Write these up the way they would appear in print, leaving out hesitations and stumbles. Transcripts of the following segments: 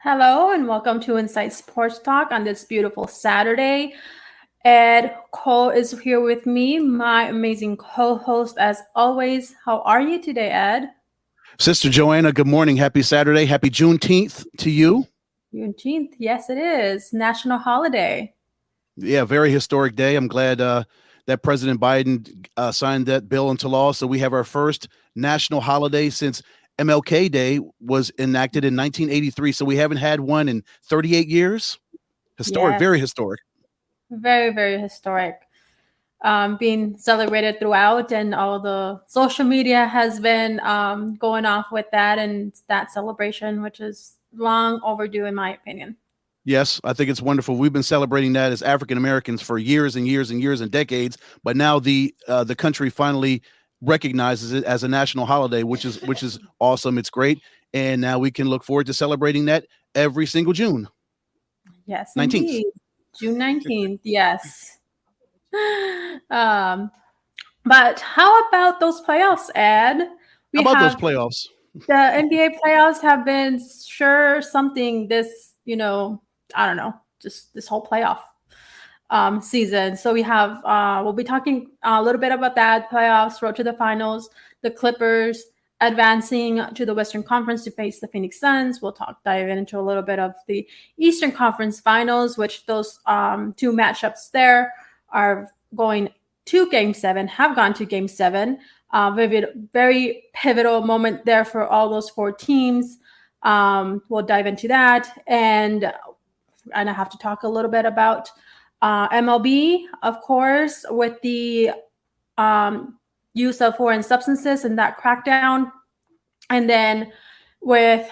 Hello and welcome to Inside Sports Talk on this beautiful Saturday. Ed Cole is here with me, my amazing co-host as always. How are you today, Ed? Sister Joanna, good morning. Happy Saturday. Happy Juneteenth to you. Juneteenth, yes it is. National holiday. Yeah, very historic day. I'm glad that President Biden signed that bill into law. So we have our first national holiday since MLK Day was enacted in 1983. So we haven't had one in 38 years. Historic, Yes, very historic. very, very historic. Being celebrated throughout, and all the social media has been going off with that and that celebration, which is long overdue in my opinion. Yes, I think it's wonderful. We've been celebrating that as African Americans for years and years and years and decades, but now the country finally recognizes it as a national holiday, which is awesome. It's great, and now we can look forward to celebrating that every single June Yes, 19th. indeed. June 19th, yes. Um, but how about those playoffs, Ed? How We about those have playoffs? the NBA playoffs have been sure something this, I don't know, just this whole playoff season. So we have, we'll be talking a little bit about that playoffs, road to the finals, the Clippers advancing to the Western Conference to face the Phoenix Suns. We'll dive into a little bit of the Eastern Conference Finals, which those two matchups there are going to Game 7, have gone to Game 7. Very pivotal moment there for all those four teams. We'll dive into that. And I have to talk a little bit about MLB, of course, with the use of foreign substances and that crackdown. And then with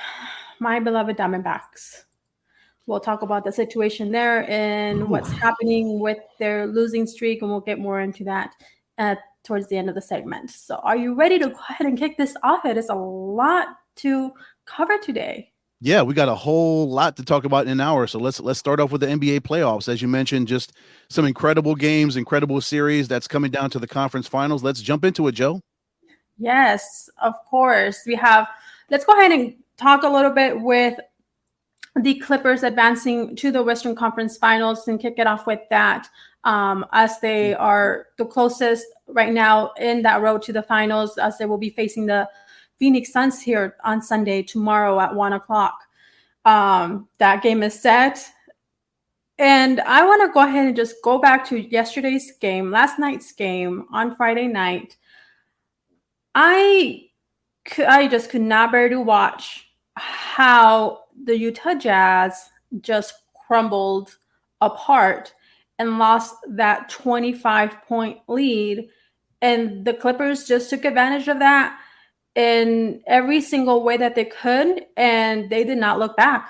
my beloved Diamondbacks, we'll talk about the situation there and what's happening with their losing streak, and we'll get more into that towards the end of the segment. So are you ready to go ahead and kick this off? It is a lot to cover today. Yeah, we got a whole lot to talk about in an hour. So let's start off with the NBA playoffs. As you mentioned, just some incredible games, incredible series that's coming down to the conference finals. Let's jump into it, Joe. Yes, of course. Let's go ahead and talk a little bit with the Clippers advancing to the Western Conference Finals and kick it off with that, as they are the closest right now in that road to the finals, as they will be facing the Phoenix Suns here on Sunday, tomorrow at 1 o'clock. That game is set. And I want to go ahead and just go back to last night's game on Friday night. I just could not bear to watch how the Utah Jazz just crumbled apart and lost that 25-point lead. And the Clippers just took advantage of that in every single way that they could, and they did not look back.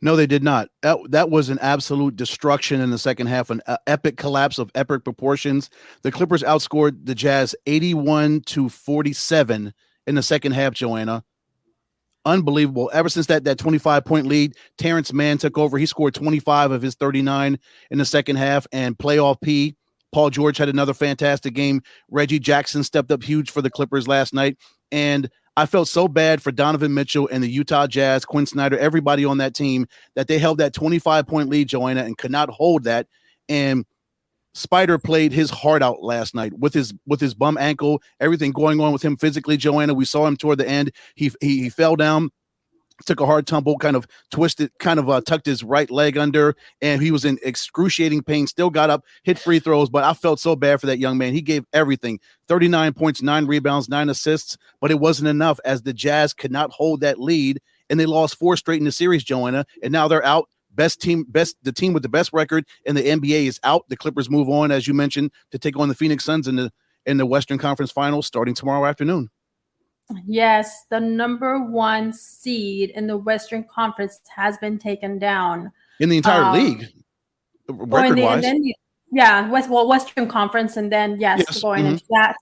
No, they did not. That was an absolute destruction in the second half, an epic collapse of epic proportions. The Clippers outscored the Jazz 81-47 in the second half, Joanna. Unbelievable. Ever since that 25-point lead, Terrence Mann took over. He scored 25 of his 39 in the second half, and playoff P, Paul George had another fantastic game. Reggie Jackson stepped up huge for the Clippers last night, and I felt so bad for Donovan Mitchell and the Utah Jazz, Quinn Snyder, everybody on that team, that they held that 25-point lead, Joanna, and could not hold that. And Spider played his heart out last night with his bum ankle, everything going on with him physically, Joanna. We saw him toward the end. He fell down, took a hard tumble, kind of tucked his right leg under, and he was in excruciating pain, still got up, hit free throws, but I felt so bad for that young man. He gave everything, 39 points, 9 rebounds, 9 assists, but it wasn't enough as the Jazz could not hold that lead, and they lost 4 straight in the series, Joanna, and now they're out. The team with the best record in the NBA is out. The Clippers move on, as you mentioned, to take on the Phoenix Suns in the Western Conference Finals starting tomorrow afternoon. Yes, the number 1 seed in the Western Conference has been taken down. In the entire league, record-wise. Western Conference, and then Yes. going into that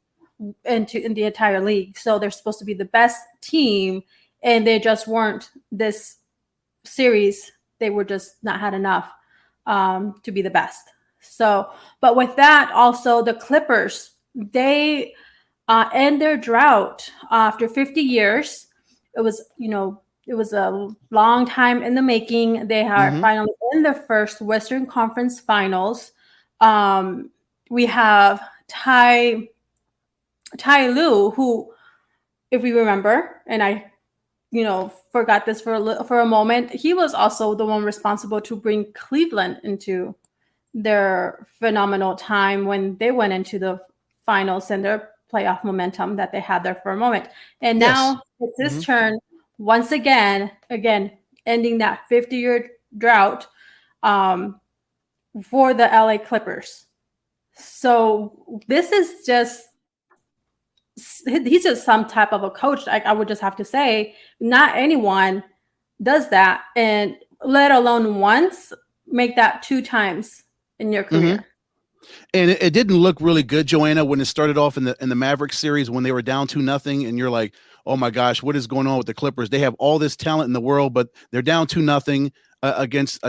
in the entire league. So they're supposed to be the best team, and they just weren't this series. They were just not had enough to be the best. So, but with that, also the Clippers, they end their drought after 50 years. It was, it was a long time in the making. They are Mm-hmm. finally in the first Western Conference Finals. We have Ty Lue, who, if we remember, and I, forgot this for a moment, he was also the one responsible to bring Cleveland into their phenomenal time when they went into the finals and their playoff momentum that they had there for a moment. And Yes. now it's his Mm-hmm. turn once again, ending that 50-year drought for the LA Clippers. So this is he's just some type of a coach. I would just have to say, not anyone does that, and let alone once, make that 2 times in your career. Mm-hmm. And it didn't look really good, Joanna, when it started off in the Mavericks series when they were down 2-0, and you're like, oh my gosh, what is going on with the Clippers? They have all this talent in the world, but they're down 2-0 against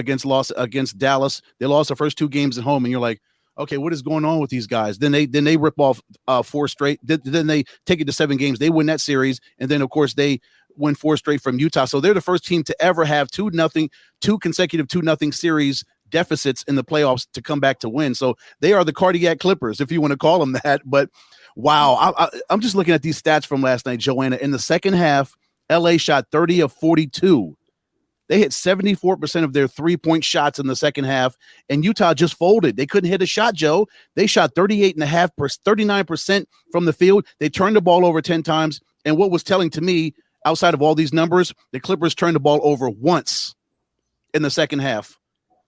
Dallas. They lost the first 2 games at home, and you're like, okay, what is going on with these guys? Then they rip off 4 straight. Then they take it to 7 games. They win that series, and then of course they win 4 straight from Utah. So they're the first team to ever have 2-0, 2 consecutive 2-0 series deficits in the playoffs to come back to win. So they are the cardiac Clippers, if you want to call them that. But wow, I'm just looking at these stats from last night, Joanna. In the second half, LA shot 30 of 42. They hit 74% of their 3-point shots in the second half, and Utah just folded. They couldn't hit a shot, Joe. They shot 38.5%, 39% from the field. They turned the ball over 10 times. And what was telling to me, outside of all these numbers, the Clippers turned the ball over once in the second half.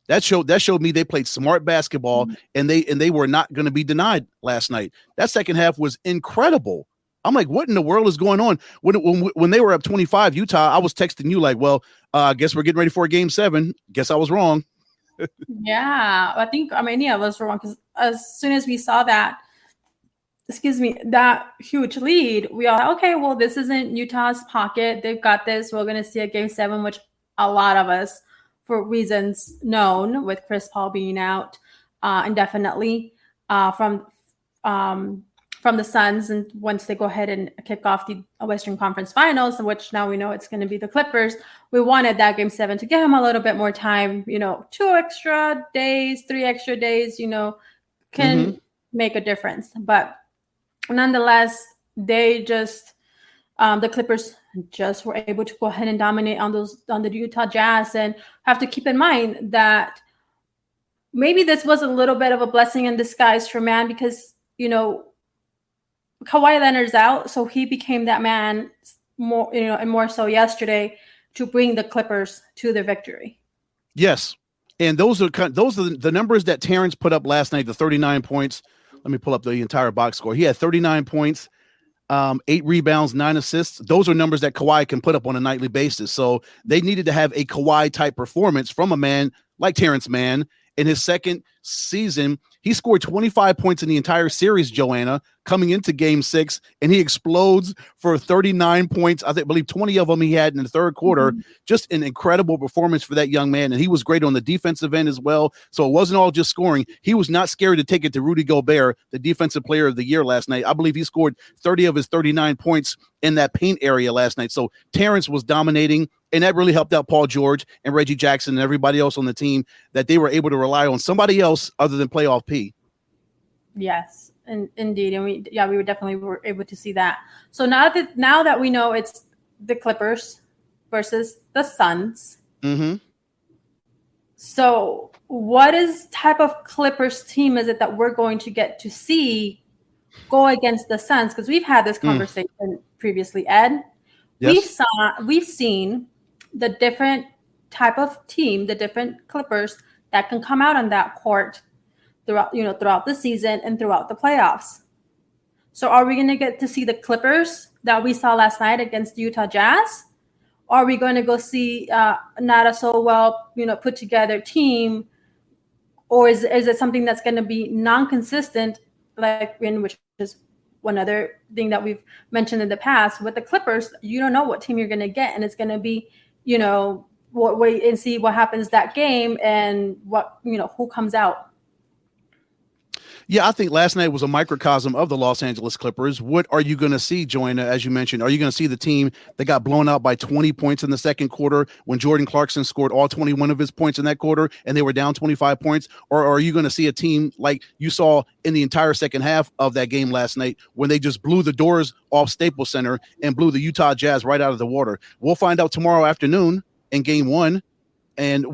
That showed me they played smart basketball, and they were not going to be denied last night. That second half was incredible. I'm like, what in the world is going on? When they were up 25, Utah, I was texting you like, well, I guess we're getting ready for a game 7. Guess I was wrong. Yeah, I think many of us were wrong, because as soon as we saw that huge lead, we all thought, okay, well, this isn't Utah's pocket. They've got this. We're going to see a game 7, which a lot of us, for reasons known, with Chris Paul being out indefinitely from the Suns, and once they go ahead and kick off the Western Conference Finals, which now we know it's going to be the Clippers, we wanted that game 7 to give them a little bit more time. 2 extra days, 3 extra days, can make a difference. But nonetheless, they just the Clippers just were able to go ahead and dominate on the Utah Jazz, and have to keep in mind that maybe this was a little bit of a blessing in disguise for man, because Kawhi Leonard's out, so he became that man more, and more so yesterday, to bring the Clippers to their victory. Yes, and those are the numbers that Terrence put up last night. The 39 points. Let me pull up the entire box score. He had 39 points. 8 rebounds, 9 assists. Those are numbers that Kawhi can put up on a nightly basis. So they needed to have a Kawhi type performance from a man like Terrence Mann. In his second season, he scored 25 points in the entire series, Joanna, coming into game 6, and he explodes for 39 points. I believe 20 of them he had in the third quarter. Just an incredible performance for that young man. And he was great on the defensive end as well. So it wasn't all just scoring. He was not scared to take it to Rudy Gobert, the defensive player of the year last night. I believe he scored 30 of his 39 points in that paint area last night. So Terrence was dominating, and that really helped out Paul George and Reggie Jackson and everybody else on the team, that they were able to rely on somebody else other than playoff P. Yes, and indeed. And we definitely were able to see that. So now that we know it's the Clippers versus the Suns. So what type of Clippers team is it that we're going to get to see go against the Suns? Because we've had this conversation previously, Ed. Yes. We've seen the different type of team, the different Clippers that can come out on that court throughout the season and throughout the playoffs. So are we going to get to see the Clippers that we saw last night against the Utah Jazz? Or are we going to go see not a so well put together team? Or is it something that's going to be non-consistent, which is one other thing that we've mentioned in the past with the Clippers? You don't know what team you're going to get, and it's going to be wait and see what happens that game, and what who comes out. Yeah, I think last night was a microcosm of the Los Angeles Clippers. What are you going to see, Joanna, as you mentioned? Are you going to see the team that got blown out by 20 points in the second quarter when Jordan Clarkson scored all 21 of his points in that quarter and they were down 25 points? Or are you going to see a team like you saw in the entire second half of that game last night when they just blew the doors off Staples Center and blew the Utah Jazz right out of the water? We'll find out tomorrow afternoon in game one. And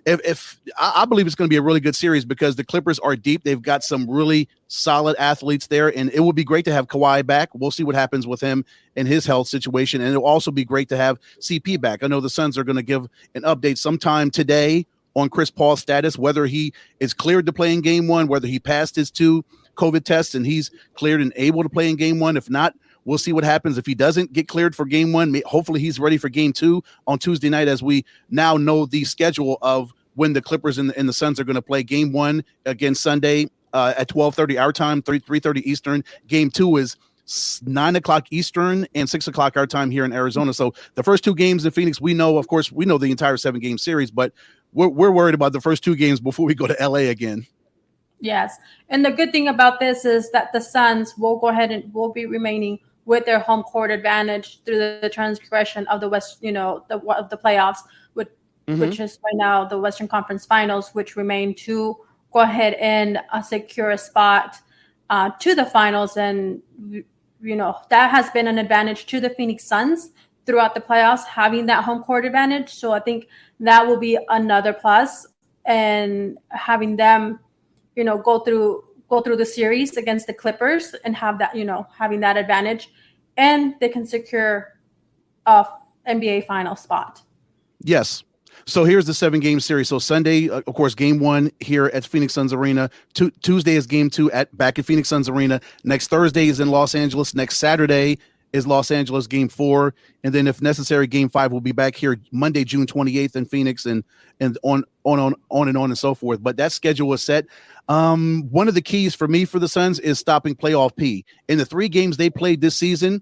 if I believe it's going to be a really good series because the Clippers are deep. They've got some really solid athletes there, and it would be great to have Kawhi back. We'll see what happens with him and his health situation, and it'll also be great to have CP back. I know the Suns are going to give an update sometime today on Chris Paul's status, whether he is cleared to play in game one, whether he passed his 2 COVID tests and he's cleared and able to play in game one. If not, we'll see what happens. If he doesn't get cleared for game one, hopefully he's ready for game 2 on Tuesday night, as we now know the schedule of when the Clippers and the Suns are going to play. Game 1 again Sunday at 12:30 our time, 3:30 Eastern. Game 2 is 9 o'clock Eastern and 6 o'clock our time here in Arizona. So the first 2 games in Phoenix, we know the entire 7-game series, but we're worried about the first 2 games before we go to LA again. Yes. And the good thing about this is that the Suns will go ahead and will be remaining with their home court advantage through the transgression of the West, of the playoffs, which is right now the Western Conference Finals, which remain to go ahead and secure a spot to the finals. And, that has been an advantage to the Phoenix Suns throughout the playoffs, having that home court advantage. So I think that will be another plus, and having them, go through the series against the Clippers and have that, having that advantage, and they can secure a NBA final spot. Yes. So here's the 7-game series. So Sunday, of course, game 1 here at Phoenix Suns Arena. Tuesday is game 2 back at Phoenix Suns Arena. Next Thursday is in Los Angeles. Next Saturday is Los Angeles game 4. And then if necessary, game 5 will be back here Monday, June 28th in Phoenix, and on and so forth. But that schedule was set. One of the keys for me for the Suns is stopping playoff P. In the 3 games they played this season,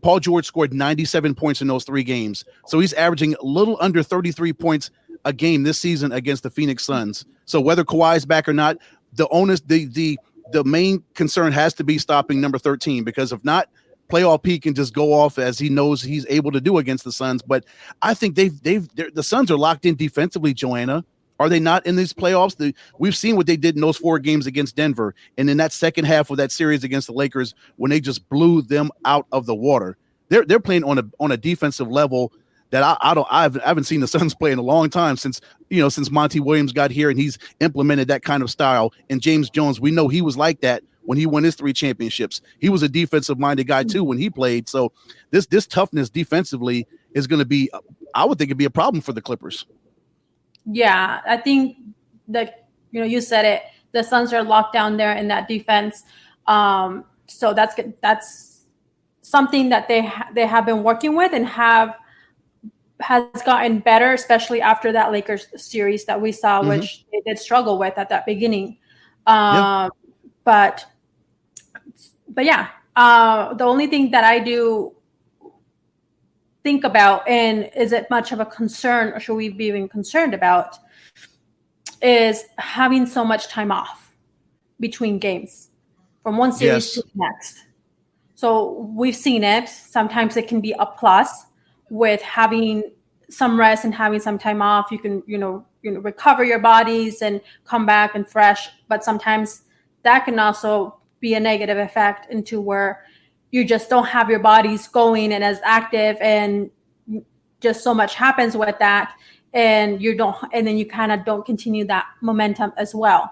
Paul George scored 97 points in those 3 games. So he's averaging a little under 33 points a game this season against the Phoenix Suns. So whether Kawhi's back or not, the main concern has to be stopping number 13, because if not, playoff P can just go off as he knows he's able to do against the Suns. But I think the Suns are locked in defensively, Joanna. Are they not in these playoffs? We've seen what they did in those 4 games against Denver, and in that second half of that series against the Lakers, when they just blew them out of the water. They're playing on a defensive level that I haven't seen the Suns play in a long time, since Monty Williams got here and he's implemented that kind of style. And James Jones, we know he was like that when he won his 3 championships. He was a defensive minded guy too when he played. So this toughness defensively is going to be, I would think it'd be a problem for the Clippers. Yeah, I think that, you said it, the Suns are locked down there in that defense. So that's something that they have been working with and has gotten better, especially after that Lakers series that we saw, which they did struggle with at that beginning. But yeah, the only thing that I do think about, and is it much of a concern, or should we be even concerned about, is having so much time off between games from one series to the next. So we've seen it. Sometimes it can be a plus with having some rest and having some time off. You can, recover your bodies and come back and fresh. But sometimes that can also be a negative effect into where you just don't have your bodies going and as active, and just so much happens with that, and then you kind of don't continue that momentum as well.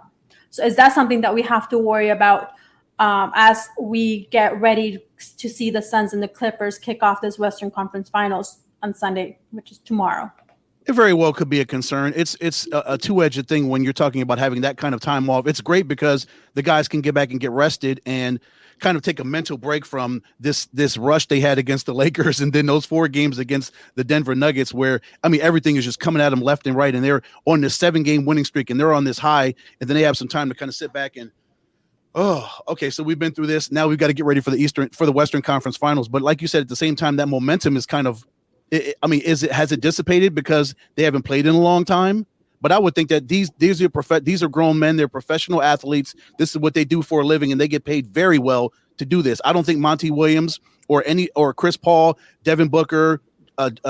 So is that something that we have to worry about as we get ready to see the Suns and the Clippers kick off this Western Conference Finals on Sunday, which is tomorrow? It very well could be a concern. It's a two-edged thing when you're talking about having that kind of time off. It's great because the guys can get back and get rested and kind of take a mental break from this rush they had against the Lakers, and then those 4 games against the Denver Nuggets, where, everything is just coming at them left and right, and they're on this 7-game winning streak, and they're on this high, and then they have some time to kind of sit back and, okay, so we've been through this. Now we've got to get ready for the Western Conference Finals. But like you said, at the same time, that momentum is kind of, has it dissipated because they haven't played in a long time? But I would think that these are grown men. They're professional athletes. This is what they do for a living, and they get paid very well to do this. I don't think Monty Williams or Chris Paul, Devin Booker,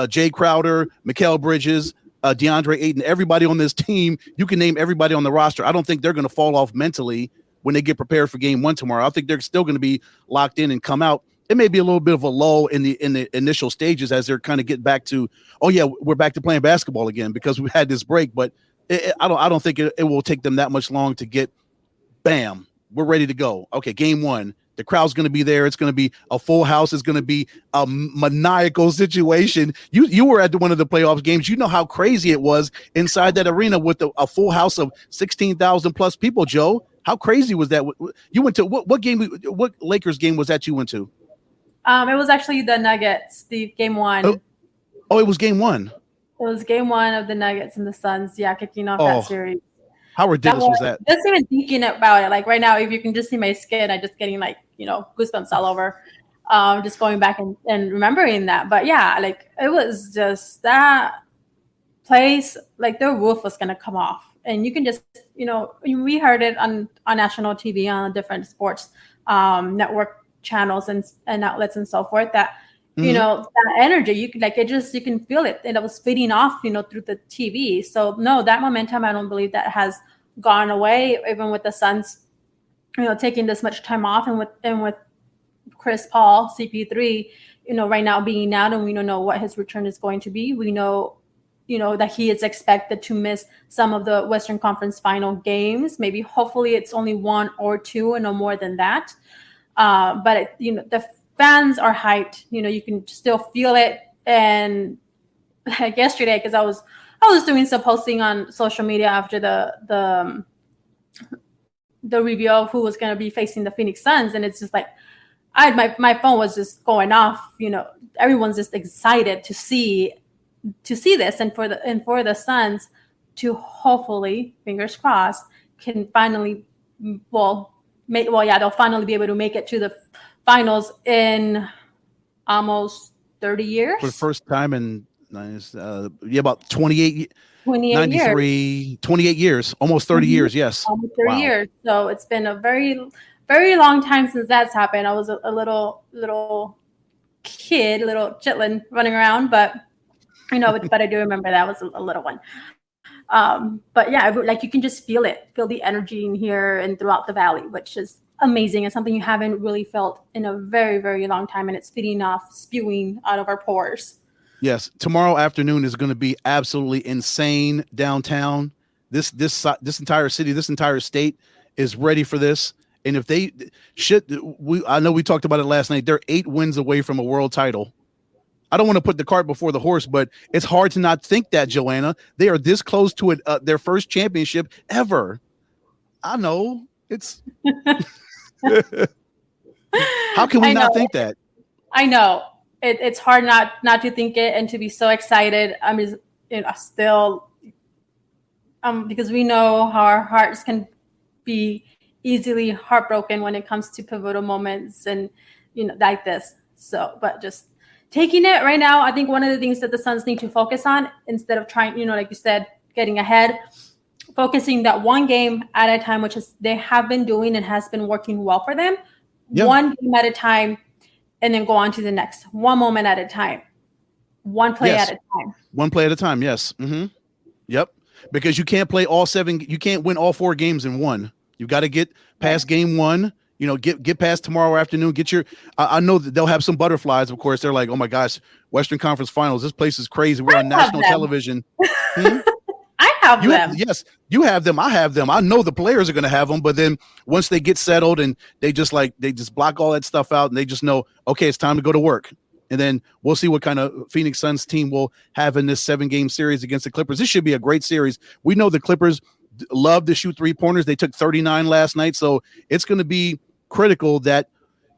Jay Crowder, Mikal Bridges, DeAndre Ayton, everybody on this team, you can name everybody on the roster. I don't think they're going to fall off mentally when they get prepared for game one tomorrow. I think they're still going to be locked in and come out. It may be a little bit of a lull in the initial stages as they're kind of getting back to, oh yeah, we're back to playing basketball again because we had this break. But I don't think it will take them that much long to get, bam, we're ready to go. Okay, game one. The crowd's going to be there. It's going to be a full house. It's going to be a maniacal situation. You were at one of the playoffs games. You know how crazy it was inside that arena with a full house of 16,000 plus people. Joe, how crazy was that? You went to what game? What Lakers game was that you went to? It was actually the Nuggets, the game one. Oh, it was game one. It was game one of the Nuggets and the Suns. Yeah, kicking off that series. How ridiculous was that? Just even thinking about it, like right now, if you can just see my skin, I'm just getting like, goosebumps all over. Just going back and remembering that. But yeah, like it was just that place, like the roof was gonna come off. And you can just, we heard it on national TV, on different sports network channels and outlets and so forth, that that energy, you can feel it, and it was feeding off through the TV. So no, that momentum, I don't believe that has gone away, even with the Suns taking this much time off, and with Chris Paul, CP3 right now being out, and we don't know what his return is going to be. We know that he is expected to miss some of the Western Conference final games. Maybe hopefully it's only one or two and no more than that. But the fans are hyped. You can still feel it. And like yesterday, because I was doing some posting on social media after the review of who was going to be facing the Phoenix Suns, and it's just like my phone was just going off. Everyone's just excited to see this, and for the Suns to hopefully, fingers crossed, can finally they'll finally be able to make it to the finals in almost 30 years. For the first time in about 28 years. 28 years, almost 30 years, yes. Almost 30 years. So it's been a very, very long time since that's happened. I was a little kid, little chitlin running around, but but I do remember that was a little one. But yeah, like you can just feel the energy in here and throughout the valley, which is amazing. It's something you haven't really felt in a very, very long time, and it's spewing out of our pores. Yes, tomorrow afternoon is going to be absolutely insane downtown. This entire city, this entire state is ready for this. And if they I know we talked about it last night. They're 8 wins away from a world title. I don't want to put the cart before the horse, but it's hard to not think that, Joanna. They are this close to their first championship ever. I know. It's how can we not think that? I know. It's hard not to think it and to be so excited. I'm just still because we know how our hearts can be easily heartbroken when it comes to pivotal moments and like this. So, but just taking it right now, I think one of the things that the Suns need to focus on, instead of trying, like you said, getting ahead, focusing that one game at a time, which is they have been doing and has been working well for them. Yeah. One game at a time, and then go on to the next. One moment at a time. One play at a time. One play at a time, yes. Mm-hmm. Yep. Because you can't play all 7. You can't win all 4 games in one. You got to get past game one. Get past tomorrow afternoon. Get your. I know that they'll have some butterflies. Of course, they're like, oh my gosh, Western Conference Finals. This place is crazy. We're on national television. I have them. Yes, you have them. I have them. I know the players are going to have them. But then once they get settled and they just block all that stuff out and they just know, okay, it's time to go to work. And then we'll see what kind of Phoenix Suns team will have in this 7-game series against the Clippers. This should be a great series. We know the Clippers love to shoot 3-pointers. They took 39 last night. So it's going to be critical that,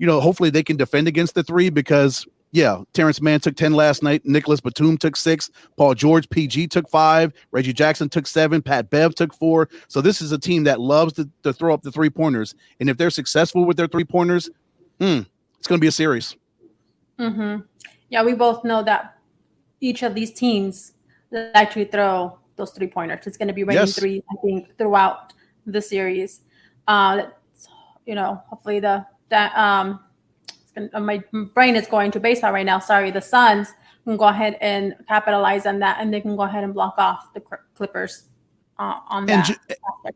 hopefully they can defend against the 3 because, Terrence Mann took 10 last night. Nicholas Batum took 6. Paul George, PG took 5. Reggie Jackson took 7. Pat Bev took 4. So this is a team that loves to throw up the 3-pointers. And if they're successful with their 3-pointers, it's going to be a series. Mm-hmm. Yeah, we both know that each of these teams like to throw those 3-pointers. It's going to be raining threes, I think, throughout the series. Hopefully my brain is going to baseball right now. Sorry, the Suns can go ahead and capitalize on that, and they can go ahead and block off the Clippers on that.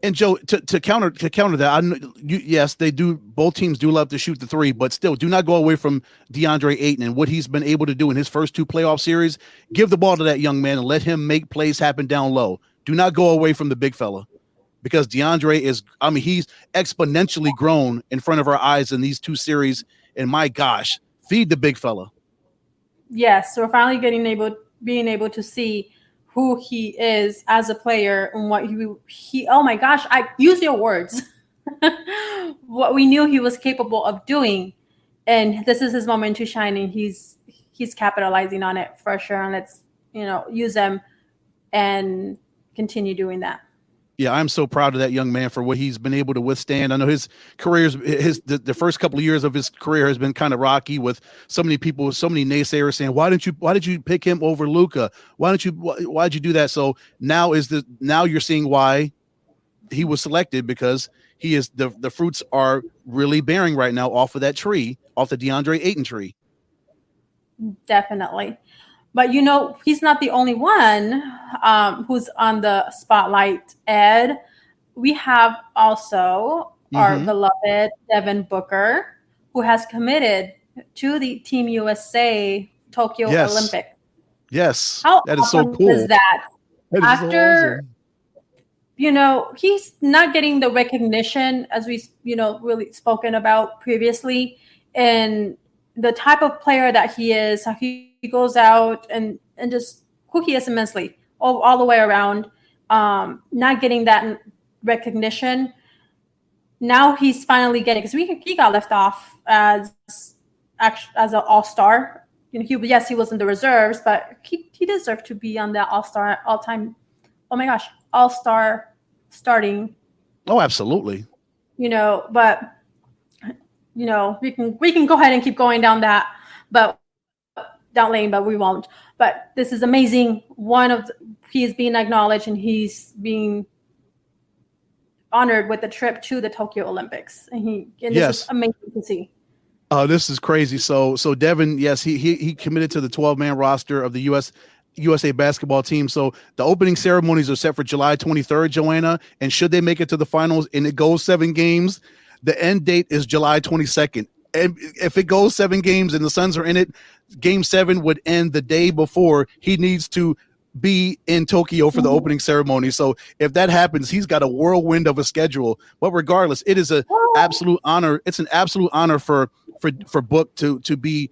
And Joe, to counter that, yes, they do. Both teams do love to shoot the three, but still, do not go away from DeAndre Ayton and what he's been able to do in his first 2 playoff series. Give the ball to that young man and let him make plays happen down low. Do not go away from the big fella, because DeAndre he's exponentially grown in front of our eyes in these 2 series. And my gosh, feed the big fella. Yes, so we're finally being able to see who he is as a player and what he oh my gosh, I use your words. What we knew he was capable of doing. And this is his moment to shine, and he's capitalizing on it for sure. And let's, use him and continue doing that. Yeah, I'm so proud of that young man for what he's been able to withstand. I know his career's the first couple of years of his career has been kind of rocky, with so many people, so many naysayers saying, why did you pick him over Luka? Why did you do that? So now you're seeing why he was selected, because he is the fruits are really bearing right now off of that tree, off the DeAndre Ayton tree. Definitely. But, he's not the only one who's on the spotlight, Ed. We have also our beloved Devin Booker, who has committed to the Team USA Tokyo Olympics. Yes. How that is so cool. Is that? After, so awesome. He's not getting the recognition as we, really spoken about previously, and the type of player that he is, how he goes out and just who he is immensely all the way around, not getting that recognition. Now he's finally getting, because he got left off as an all-star. He was in the reserves, but he deserved to be on that all-star all-time. Oh my gosh, all-star starting. Oh, absolutely. But we can go ahead and keep going down lane, but we won't. But this is amazing. He's being acknowledged, and he's being honored with the trip to the Tokyo Olympics. And this is amazing to see. This is crazy. So Devin, yes, he committed to the 12-man roster of the USA basketball team. So the opening ceremonies are set for July 23rd, Joanna. And should they make it to the finals and it goes 7 games, the end date is July 22nd. And if it goes 7 games and the Suns are in it, Game 7 would end the day before he needs to be in Tokyo for the opening ceremony. So if that happens, he's got a whirlwind of a schedule. But regardless, it is an absolute honor. It's an absolute honor for Book to be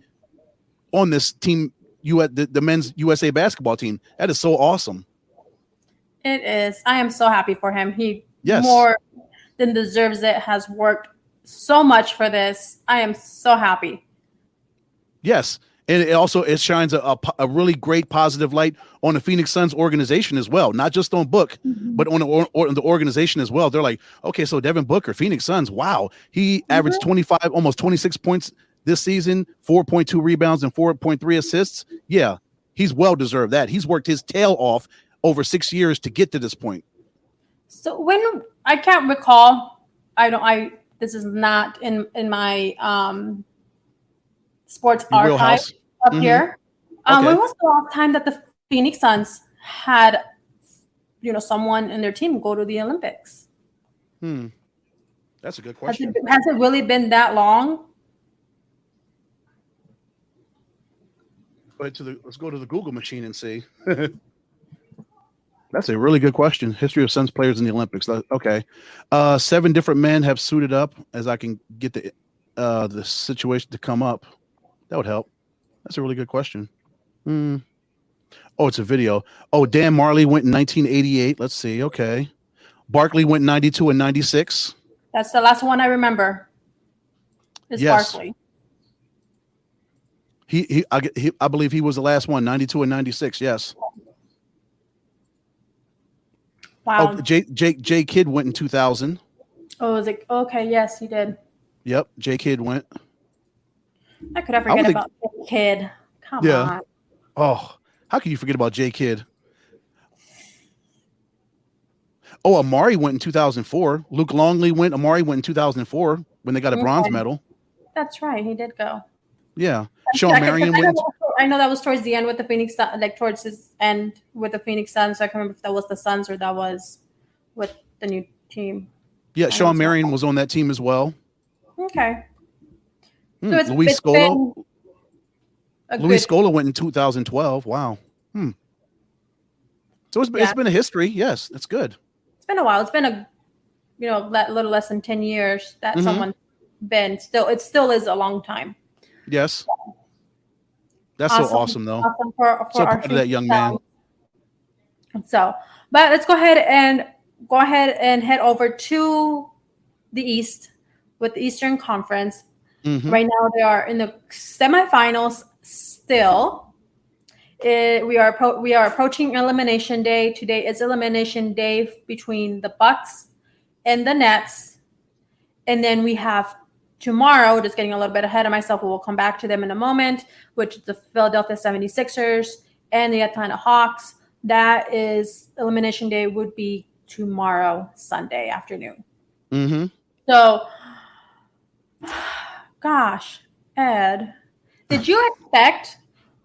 on this team, the men's USA basketball team. That is so awesome. It is. I am so happy for him. He more than deserves it, has worked so much for this. I am so happy. Yes. And it shines a really great positive light on the Phoenix Suns organization as well. Not just on Book, but on the organization as well. They're like, okay, so Devin Booker, Phoenix Suns, wow. He averaged 25, almost 26 points this season, 4.2 rebounds and 4.3 assists. Yeah, he's well-deserved that. He's worked his tail off over 6 years to get to this point. So when I can't recall, this is not in my sports archive up here. Okay. When was the last time that the Phoenix Suns had, someone in their team go to the Olympics? That's a good question. Has it really been that long? Let's go to the Google machine and see. That's a really good question. History of Suns players in the Olympics. Okay. 7 different men have suited up, as I can get the situation to come up. That would help. That's a really good question. Oh, it's a video. Oh, Dan Marley went in 1988. Let's see. Okay. Barkley went 92 and 96. That's the last one I remember. Is Barkley. I believe he was the last one, 92 and 96. Yes. Wow. Oh, J Kidd went in 2000. Oh, is it? Okay. Yes, he did. Yep. J Kidd went. I could have forget about J Kidd. Come on. Oh, how can you forget about J Kidd? J Kidd? Yeah. Come on. Oh, how can you forget about J Kidd? Oh, how can you forget about J Kidd? Oh, how can you forget about J Kidd? Oh, how can you forget about J Kidd? Oh, how can you forget about J Kidd? Oh, how can you forget about J Kidd? Oh, Amari went in 2004. Luke Longley went. Amari went in 2004 when they got a bronze medal. That's right. He did go. Yeah. Sean Marion went. I know that was towards the end with the Phoenix, like towards his end with the Phoenix Suns. So I can't remember if that was the Suns or that was with the new team. Yeah, Sean Marion was on that team as well. Okay. So Luis Scola. Luis Scola went in 2012. Wow. So it's been a history. Yes, that's good. It's been a while. It's been a little less than 10 years that someone's been. It still is a long time. Yes. That's awesome. So awesome, though. Awesome for so proud of that young man. So, but let's go ahead and head over to the East with the Eastern Conference. Right now, they are in the semifinals still. We are approaching Elimination Day. Today is Elimination Day between the Bucks and the Nets. And then we have tomorrow, just getting a little bit ahead of myself, we will come back to them in a moment, which is the Philadelphia 76ers and the Atlanta Hawks. That is Elimination Day would be tomorrow, Sunday afternoon. So, gosh, Ed, did you expect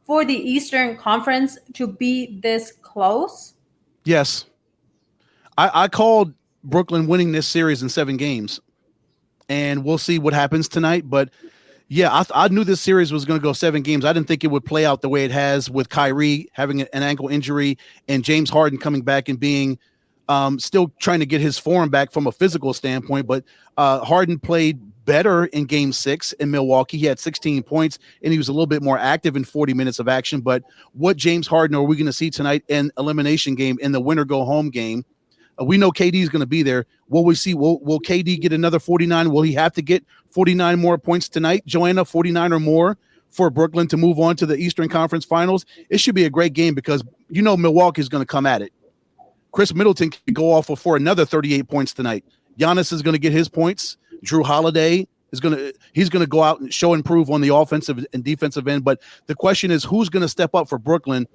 for the Eastern Conference to be this close? Yes. I called Brooklyn winning this series in 7 games, and we'll see what happens tonight. But, yeah, I knew this series was going to go 7 games. I didn't think it would play out the way it has with Kyrie having an ankle injury and James Harden coming back and being still trying to get his form back from a physical standpoint. But Harden played better in Game 6 in Milwaukee. He had 16 points, and he was a little bit more active in 40 minutes of action. But what James Harden are we going to see tonight in elimination game, in the winner-go-home game? We know KD is going to be there. Will we see? Will KD get another 49? Will he have to get 49 more points tonight, Joanna, 49 or more for Brooklyn to move on to the Eastern Conference Finals? It should be a great game because Milwaukee is going to come at it. Chris Middleton can go off for another 38 points tonight. Giannis is going to get his points. Drew Holiday he's going to go out and show and prove on the offensive and defensive end. But the question is, who's going to step up for Brooklyn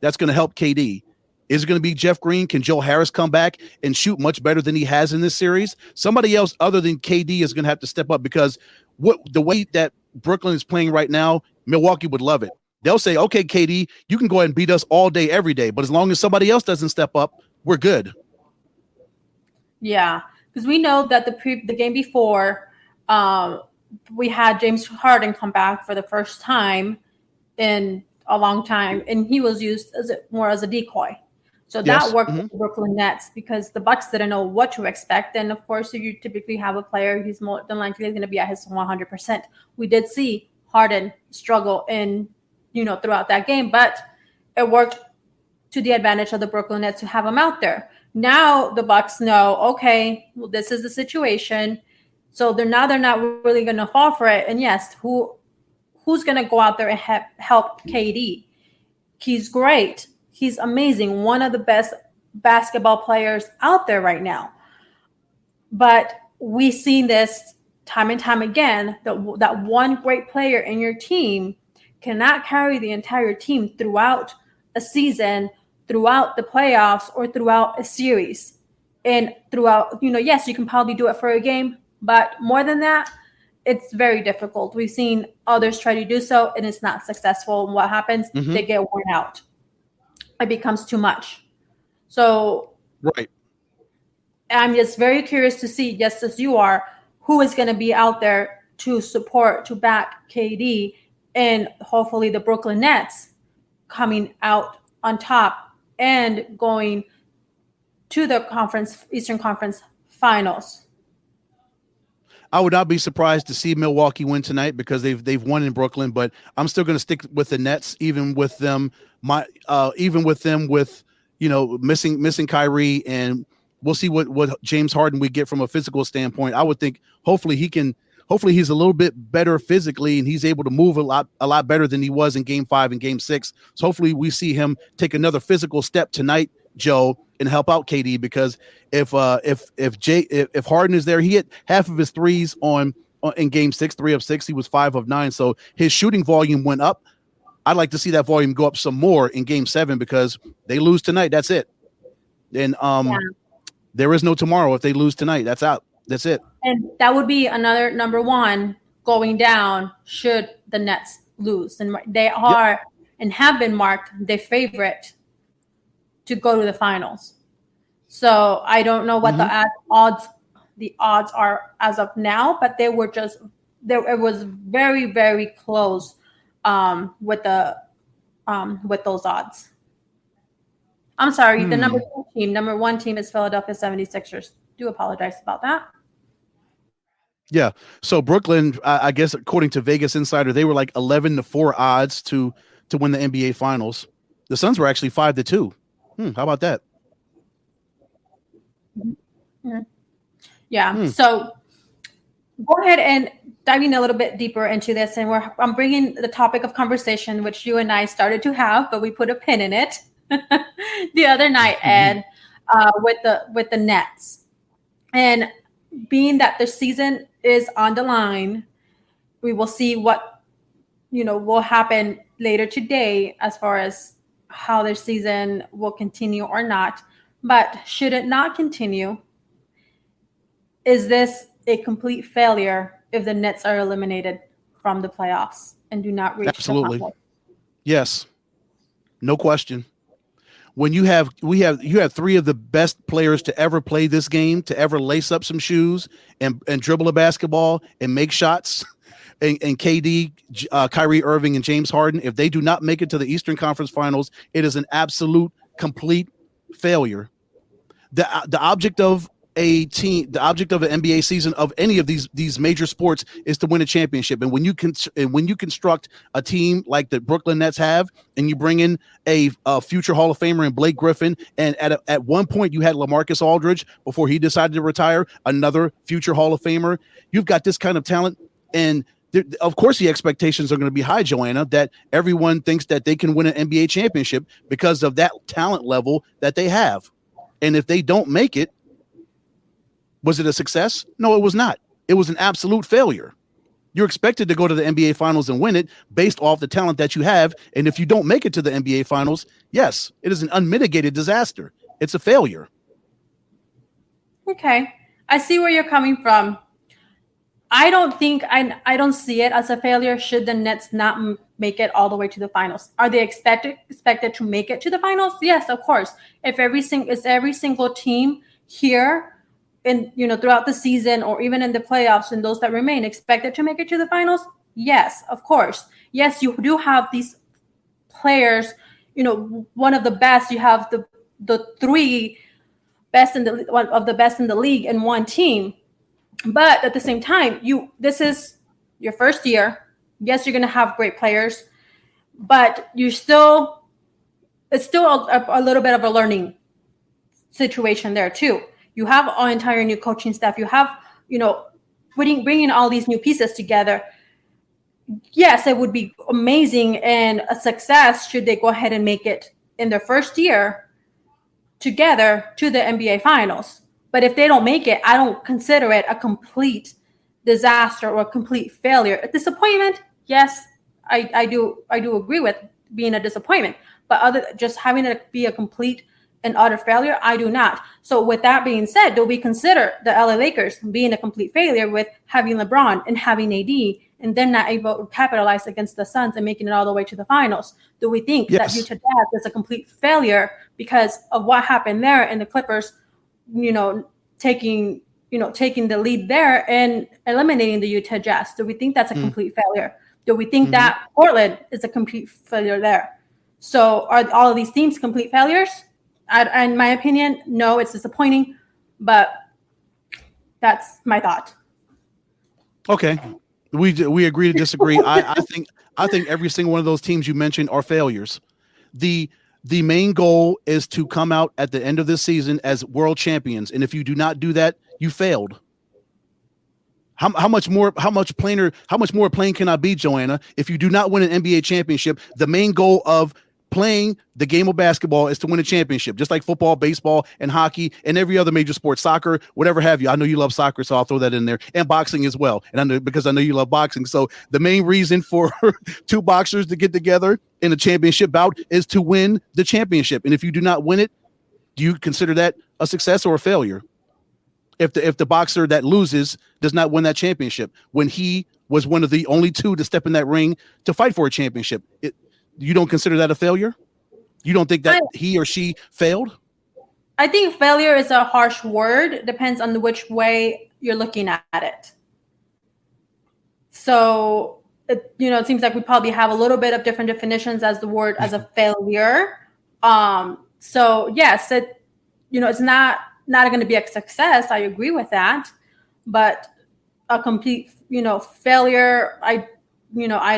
that's going to help KD? Is it going to be Jeff Green? Can Joe Harris come back and shoot much better than he has in this series? Somebody else other than KD is going to have to step up because the way that Brooklyn is playing right now, Milwaukee would love it. They'll say, okay, KD, you can go ahead and beat us all day, every day. But as long as somebody else doesn't step up, we're good. Yeah, because we know that the game before, we had James Harden come back for the first time in a long time, and he was used more as a decoy. So that worked with the Brooklyn Nets because the Bucks didn't know what to expect. And of course, if you typically have a player, he's more than likely going to be at his 100%. We did see Harden struggle throughout that game, but it worked to the advantage of the Brooklyn Nets to have him out there. Now the Bucks know, okay, well, this is the situation. So they're not really going to fall for it. And yes, who's going to go out there and help KD? He's great. He's amazing. One of the best basketball players out there right now. But we've seen this time and time again, that one great player in your team cannot carry the entire team throughout a season, throughout the playoffs, or throughout a series. And throughout, yes, you can probably do it for a game, but more than that, it's very difficult. We've seen others try to do so, and it's not successful. And what happens? They get worn out. It becomes too much. So right. I'm just very curious to see, just as you are, who is going to be out there to support, to back KD, and hopefully the Brooklyn Nets coming out on top and going to the Eastern Conference Finals. I would not be surprised to see Milwaukee win tonight because they've won in Brooklyn, but I'm still going to stick with the Nets, even with them missing Kyrie, and we'll see what James Harden we get from a physical standpoint. I would think hopefully he's a little bit better physically and he's able to move a lot better than he was in Game 5 and Game 6. So hopefully we see him take another physical step tonight, Joe, and help out KD, because if Harden is there, he hit half of his threes in Game 6, 3 of 6. He was 5 of 9, so his shooting volume went up. I'd like to see that volume go up some more in Game 7 because they lose tonight. That's it. And There is no tomorrow if they lose tonight. That's out. That's it. And that would be another number one going down should the Nets lose. And they are and have been marked the favorite to go to the finals. So I don't know what the odds are as of now, but they were just there. It was very, very close with those odds. I'm sorry, the number one team is Philadelphia 76ers. Do apologize about that. Yeah. So Brooklyn, I guess according to Vegas Insider, they were like 11-4 odds to win the NBA Finals. The Suns were actually 5-2. How about that? Yeah. So go ahead and diving a little bit deeper into this, and I'm bringing the topic of conversation, which you and I started to have, but we put a pin in it the other night, Ed, with the Nets, and being that the season is on the line, we will see what will happen later today as far as how their season will continue or not. But should it not continue, is this a complete failure if the Nets are eliminated from the playoffs and do not reach the finals? Yes. No question. When you have three of the best players to ever play this game, to ever lace up some shoes and dribble a basketball and make shots, and KD, Kyrie Irving, and James Harden, if they do not make it to the Eastern Conference Finals, it is an absolute complete failure. The object of an NBA season of any of these major sports is to win a championship. And when you construct a team like the Brooklyn Nets have, and you bring in a future Hall of Famer in Blake Griffin, and at one point you had LaMarcus Aldridge before he decided to retire, another future Hall of Famer. You've got this kind of talent, and of course the expectations are going to be high, Joanna, that everyone thinks that they can win an NBA championship because of that talent level that they have. And if they don't make it, was it a success? No, it was not. It was an absolute failure. You're expected to go to the NBA Finals and win it based off the talent that you have. And if you don't make it to the NBA Finals, yes, it is an unmitigated disaster. It's a failure. Okay. I see where you're coming from. I don't see it as a failure should the Nets not make it all the way to the finals. Are they expected to make it to the finals? Yes, of course. If every single team here and throughout the season or even in the playoffs and those that remain expected to make it to the finals, yes, of course. Yes, you do have these players, one of the best. You have the three best one of the best in the league in one team. But at the same time, this is your first year. Yes, you're going to have great players, but it's still a little bit of a learning situation there too. You have an entire new coaching staff. You have, bringing all these new pieces together. Yes, it would be amazing and a success should they go ahead and make it in their first year together to the NBA Finals. But if they don't make it, I don't consider it a complete disaster or a complete failure. A disappointment, yes, I do agree with being a disappointment. But just having it be a complete and utter failure, I do not. So with that being said, do we consider the LA Lakers being a complete failure with having LeBron and having AD and then not able to capitalize against the Suns and making it all the way to the finals? Do we think that Utah Jazz is a complete failure because of what happened there and the Clippers, taking the lead there and eliminating the Utah Jazz? Do we think that's a complete failure? Do we think that Portland is a complete failure there? So are all of these teams complete failures? In my opinion, no, it's disappointing, but that's my thought. Okay. We agree to disagree. I think every single one of those teams you mentioned are failures. The main goal is to come out at the end of this season as world champions. And if you do not do that, you failed. How much more plain can I be, Joanna? If you do not win an NBA championship, the main goal of playing the game of basketball is to win a championship, just like football, baseball, and hockey, and every other major sport, soccer, whatever have you. I know you love soccer, so I'll throw that in there, and boxing as well. And because I know you love boxing. So the main reason for two boxers to get together in a championship bout is to win the championship. And if you do not win it, Do you consider that a success or a failure? If the boxer that loses does not win that championship, when he was one of the only two to step in that ring to fight for a championship, you don't consider that a failure? You don't think that he or she failed? I think failure is a harsh word. Depends on which way you're looking at it. So, it seems like we probably have a little bit of different definitions as the word as a failure. So yes, it's not going to be a success. I agree with that, but a complete, failure, I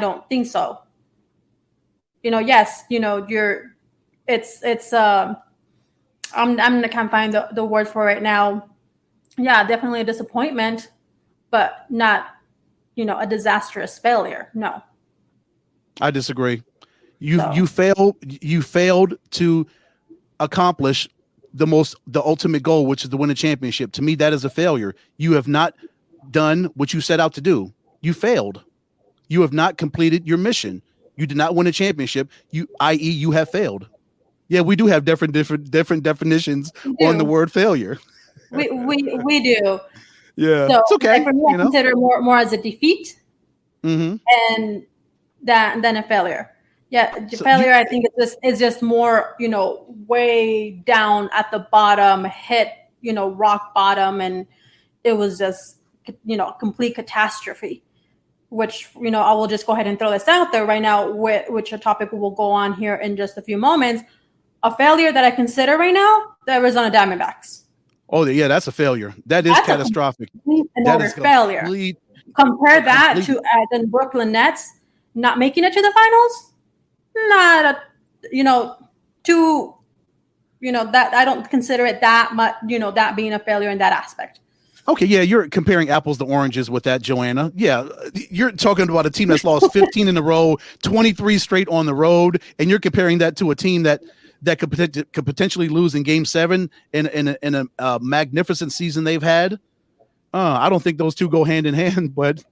don't think so. Yes, I'm gonna kind of find the word for it right now. Yeah, definitely a disappointment, but not, a disastrous failure. No. I disagree. You failed to accomplish the ultimate goal, which is to win a championship. To me, that is a failure. You have not done what you set out to do. You failed. You have not completed your mission. You did not win a championship. I.e., you have failed. Yeah, we do have different definitions on the word failure. We do. Yeah, so, it's okay. For me, I consider more as a defeat, and than a failure. Yeah, failure. I think it's just more, way down at the bottom, hit, rock bottom, and it was just, complete catastrophe. Which, I will just go ahead and throw this out there right now, which a topic we will go on here in just a few moments. A failure that I consider right now, the Arizona Diamondbacks. Oh, yeah, that's a failure. That's catastrophic. That is failure. Compare that to the Brooklyn Nets not making it to the finals. Not that I don't consider it that much, that being a failure in that aspect. Okay, yeah, you're comparing apples to oranges with that, Joanna. Yeah, you're talking about a team that's lost 15 in a row, 23 straight on the road, and you're comparing that to a team that could potentially lose in Game 7 in a magnificent season they've had. I don't think those two go hand in hand, but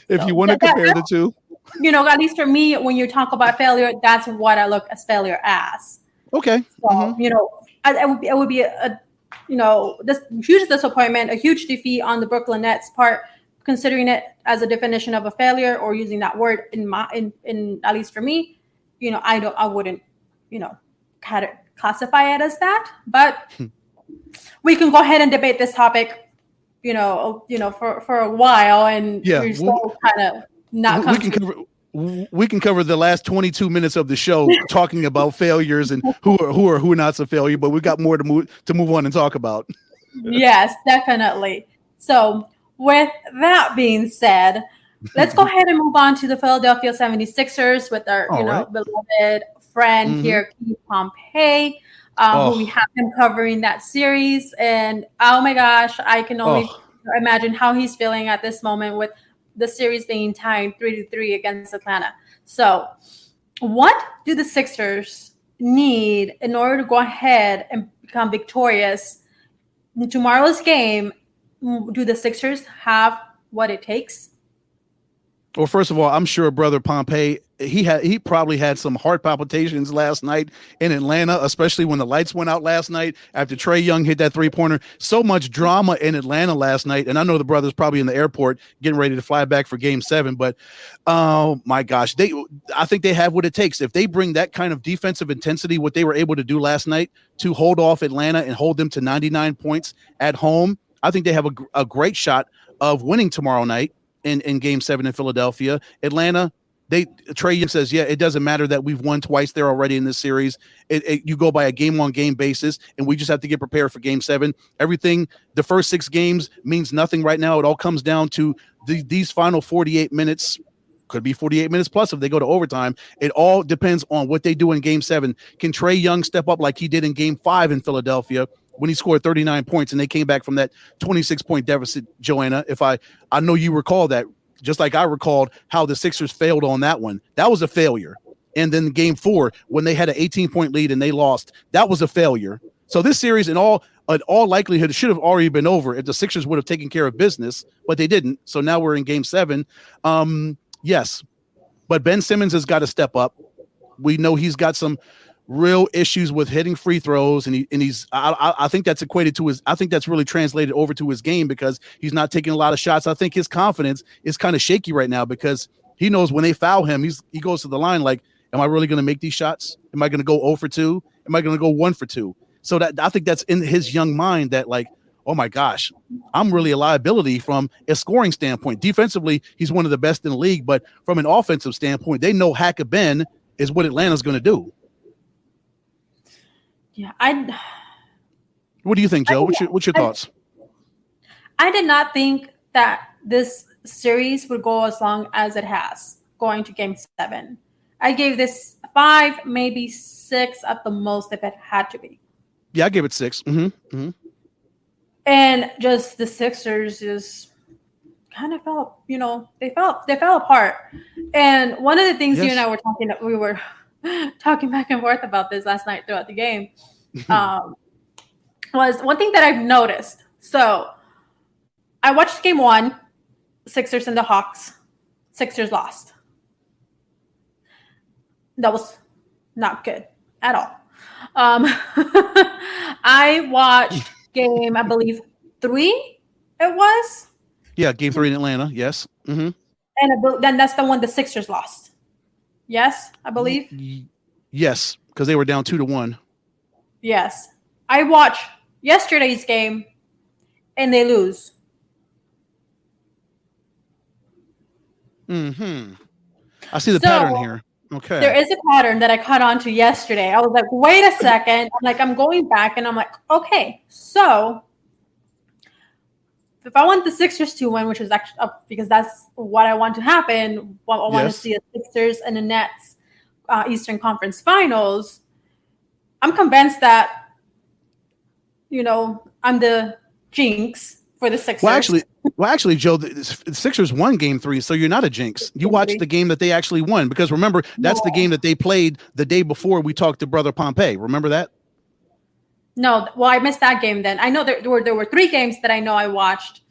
if you want to compare the two. At least for me, when you talk about failure, that's what I look as failure as. Okay. So, it would be this huge disappointment, a huge defeat on the Brooklyn Nets part, considering it as a definition of a failure or using that word in at least for me, I wouldn't, classify it as that, but we can go ahead and debate this topic, for a while, and we're still kind of not coming. We can cover the last 22 minutes of the show talking about failures and who are not a failure, but we got more to move on and talk about. Yes, definitely. So with that being said, let's go ahead and move on to the Philadelphia 76ers with our beloved friend here, Keith Pompey, who we have been covering that series. And oh my gosh, I can only imagine how he's feeling at this moment with the series being tied 3-3 against Atlanta. So what do the Sixers need in order to go ahead and become victorious in tomorrow's game? Do the Sixers have what it takes? Well, first of all, I'm sure Brother Pompey, he probably had some heart palpitations last night in Atlanta, especially when the lights went out last night after Trae Young hit that three-pointer. So much drama in Atlanta last night, and I know the brother's probably in the airport getting ready to fly back for Game 7, but oh my gosh, I think they have what it takes. If they bring that kind of defensive intensity, what they were able to do last night to hold off Atlanta and hold them to 99 points at home, I think they have a great shot of winning tomorrow night in Game 7 in Philadelphia. Atlanta, Trae Young says, it doesn't matter that we've won twice there already in this series. You go by a game-on-game basis, and we just have to get prepared for Game 7. Everything, the first 6 games means nothing right now. It all comes down to these final 48 minutes. Could be 48 minutes plus if they go to overtime. It all depends on what they do in Game 7. Can Trae Young step up like he did in Game 5 in Philadelphia when he scored 39 points and they came back from that 26-point deficit, Joanna? If I know you recall that, just like I recalled how the Sixers failed on that one. That was a failure. And then Game 4, when they had an 18-point lead and they lost, that was a failure. So this series, in all likelihood, should have already been over if the Sixers would have taken care of business, but they didn't. So now we're in Game 7. Yes, but Ben Simmons has got to step up. We know he's got some real issues with hitting free throws, and he's I think that's equated to his. I think that's really translated over to his game because he's not taking a lot of shots. I think his confidence is kind of shaky right now because he knows when they foul him, he goes to the line like, am I really going to make these shots? Am I going to go 0 for 2? Am I going to go 1 for 2? So that I think that's in his young mind that like, oh my gosh, I'm really a liability from a scoring standpoint. Defensively, he's one of the best in the league, but from an offensive standpoint, they know Hack a Ben is what Atlanta's going to do. Yeah, what do you think, Joe? What's your thoughts? I did not think that this series would go as long as it has, going to Game 7. I gave this 5, maybe 6 at the most if it had to be. Yeah, I gave it 6. And just the Sixers just kind of fell, they fell apart. And one of the things you and I we were talking back and forth about this last night throughout the game, was one thing that I've noticed. So I watched Game 1, Sixers and the Hawks. Sixers lost. That was not good at all. I watched Game, I believe, 3. It was. Yeah, Game 3 in Atlanta. Yes. And then that's the one the Sixers lost. Yes, I believe. Yes, because they were down 2-1. Yes. I watched yesterday's game, and they lose. I see the pattern here. Okay. There is a pattern that I caught on to yesterday. I was like, wait a second. I'm going back, and I'm like, okay, so if I want the Sixers to win, which is actually because that's what I want to happen, I want to see the Sixers and the Nets Eastern Conference Finals. I'm convinced that, I'm the jinx for the Sixers. Well, actually, Joe, the Sixers won Game 3, so you're not a jinx. You watched the game that they actually won because remember that's the game that they played the day before we talked to Brother Pompey. Remember that? No, well, I missed that game. Then I know there were 3 games that I know I watched.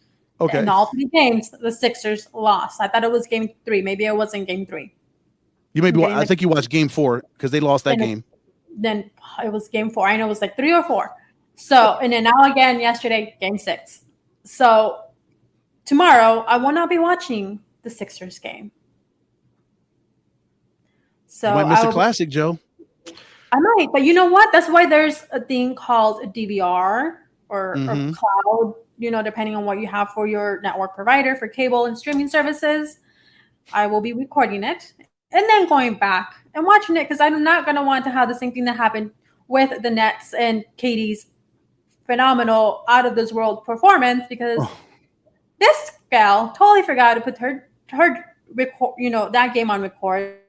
Okay, and all 3 games the Sixers lost. I thought it was Game 3. Maybe it wasn't Game 3. I think you watched Game 4 because they lost that game. Then it was Game 4. I know it was like 3 or 4. So and then now again yesterday Game 6. So tomorrow, I will not be watching the Sixers game. So you might miss a classic, Joe. I might, but you know what? That's why there's a thing called a DVR or cloud, depending on what you have for your network provider for cable and streaming services. I will be recording it and then going back and watching it because I'm not going to want to have the same thing that happened with the Nets and Katie's phenomenal out of this world performance because this gal totally forgot to put her record, that game on record.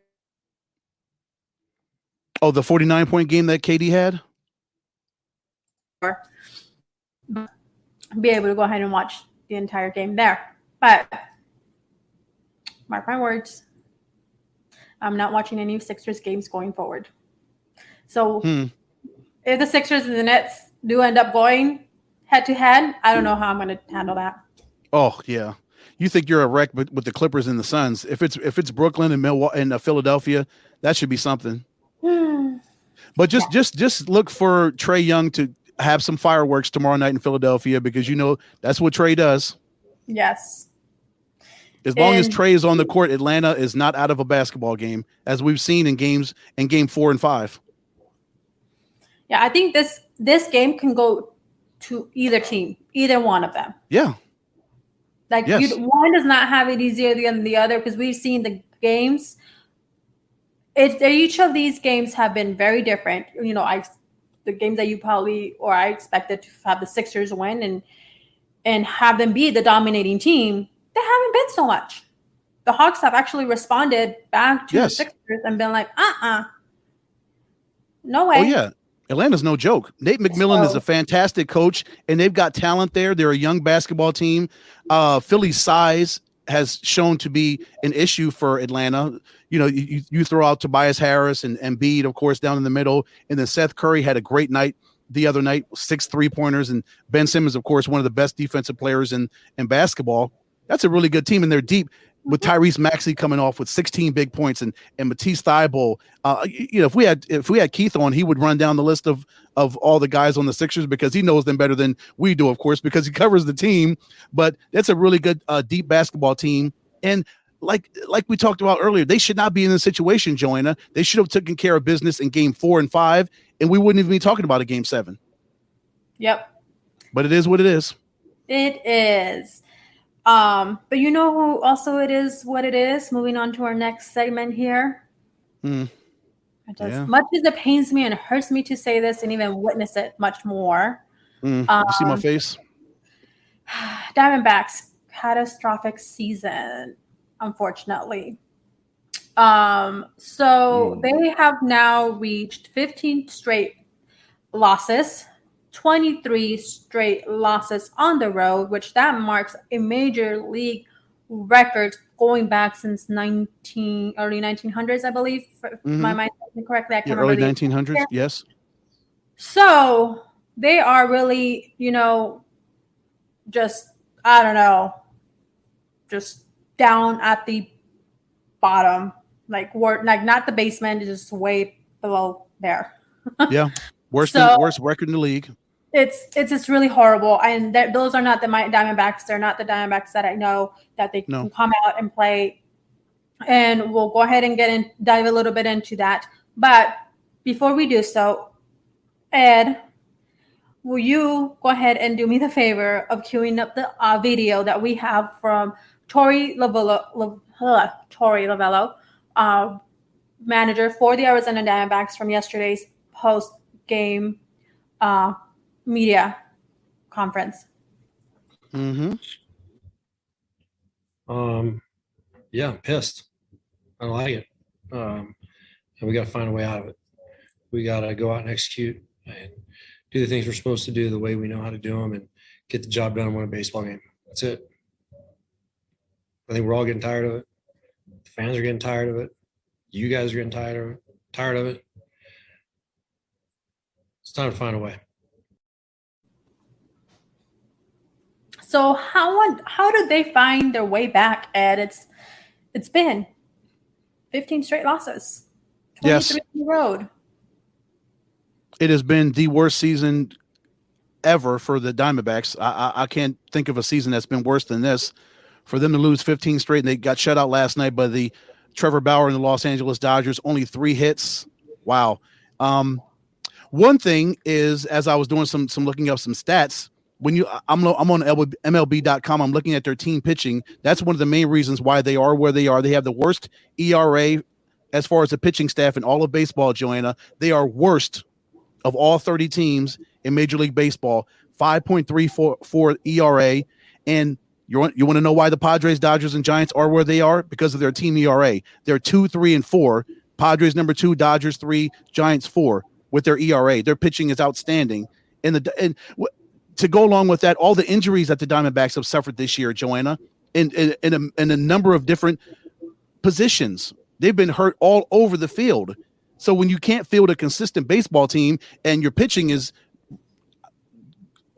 Oh, the 49-point game that Katie had? Be able to go ahead and watch the entire game there. But mark my words, I'm not watching any Sixers games going forward. So if the Sixers and the Nets do end up going head-to-head, I don't know how I'm going to handle that. Oh yeah, you think you're a wreck with the Clippers and the Suns? If it's Brooklyn and Milwaukee and Philadelphia, that should be something. But just look for Trae Young to have some fireworks tomorrow night in Philadelphia because that's what Trae does. Yes. As long as Trae is on the court, Atlanta is not out of a basketball game, as we've seen in Game 4 and 5. Yeah, I think this game can go to either team, either one of them. Yeah. One does not have it easier than the other because we've seen the games. Each of these games have been very different. The games that you probably or I expected to have the Sixers win and have them be the dominating team, they haven't been so much. The Hawks have actually responded back to the Sixers and been like, no way. Oh yeah. Atlanta's no joke. Nate McMillan is a fantastic coach, and they've got talent there. They're a young basketball team. Philly's size has shown to be an issue for Atlanta. You throw out Tobias Harris and Embiid, of course, down in the middle, and then Seth Curry had a great night the other night, 6 3-pointers, and Ben Simmons, of course, one of the best defensive players in basketball. That's a really good team, and they're deep. with Tyrese Maxey coming off with 16 big points and Matisse Thybulle. If we had Keith on, he would run down the list of all the guys on the Sixers because he knows them better than we do, of course, because he covers the team. But that's a really good deep basketball team. And like we talked about earlier, they should not be in this situation, Joanna. They should have taken care of business in game 4 and 5, and we wouldn't even be talking about a game 7. Yep. But it is what it is. It is. But you know who also it is what it is? Moving on to our next segment here. Yeah. Much as it pains me and hurts me to say this and even witness it much more. You see my face? Diamondbacks, catastrophic season, unfortunately. So they have now reached 15 straight losses, 23 straight losses on the road, which that marks a major league record going back since early 1900s, I believe. If my mind is correctly, I can't remember. Early 1900s, yes. So they are really, just, I don't know, just down at the bottom, like not the basement, just way below there. Yeah, worst record in the league. It's just really horrible, and those are not the Diamondbacks. They're not the Diamondbacks that I know that they can come out and play. And we'll go ahead and dive a little bit into that. But before we do so, Ed, will you go ahead and do me the favor of queuing up the video that we have from Torey Lovullo, manager for the Arizona Diamondbacks from yesterday's post-game media conference. Yeah, I'm pissed. I don't like it. And we got to find a way out of it. We got to go out and execute and do the things we're supposed to do the way we know how to do them and get the job done and win a baseball game. That's it. I think we're all getting tired of it. The fans are getting tired of it. You guys are getting tired of it. It's time to find a way. So how did they find their way back, Ed? It's been 15 straight losses. 23 on the road. It has been the worst season ever for the Diamondbacks. I can't think of a season that's been worse than this. For them to lose 15 straight, and they got shut out last night by the Trevor Bauer and the Los Angeles Dodgers. Only 3 hits. Wow. One thing is, as I was doing some looking up some stats, I'm on MLB.com. I'm looking at their team pitching. That's one of the main reasons why they are where they are. They have the worst ERA as far as the pitching staff in all of baseball, Joanna. They are worst of all 30 teams in Major League Baseball, 5.34 ERA. And you want to know why the Padres, Dodgers, and Giants are where they are? Because of their team ERA. They're 2, 3, and 4. Padres number 2, Dodgers 3, Giants 4 with their ERA. Their pitching is outstanding. And to go along with that, all the injuries that the Diamondbacks have suffered this year, Joanna, in a number of different positions. They've been hurt all over the field. So when you can't field a consistent baseball team and your pitching is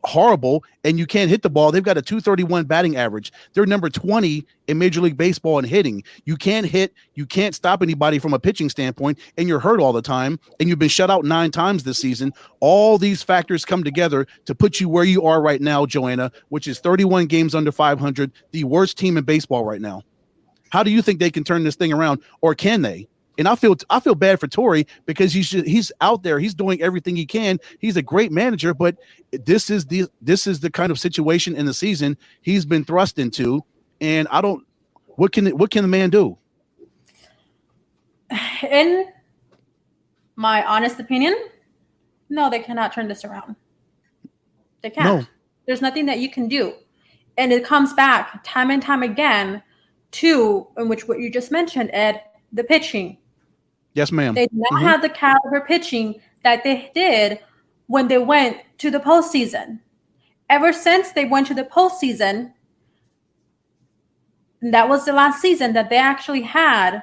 horrible and you can't hit the ball, they've got a 231 batting average. They're number 20 in Major League Baseball in hitting. You can't hit, you can't stop anybody from a pitching standpoint, and you're hurt all the time, and you've been shut out 9 times this season. All these factors come together to put you where you are right now, Joanna, which is 31 games under 500, the worst team in baseball right now. How do you think they can turn this thing around, or can they? And I feel bad for Torey because he's out there. He's doing everything he can. He's a great manager, but this is the kind of situation in the season he's been thrust into. And what can the man do? In my honest opinion, no, they cannot turn this around. They can't. No. There's nothing that you can do. And it comes back time and time again to, in which what you just mentioned, Ed, the pitching. Yes, ma'am. They did not have the caliber pitching that they did when they went to the postseason. Ever since they went to the postseason, and that was the last season that they actually had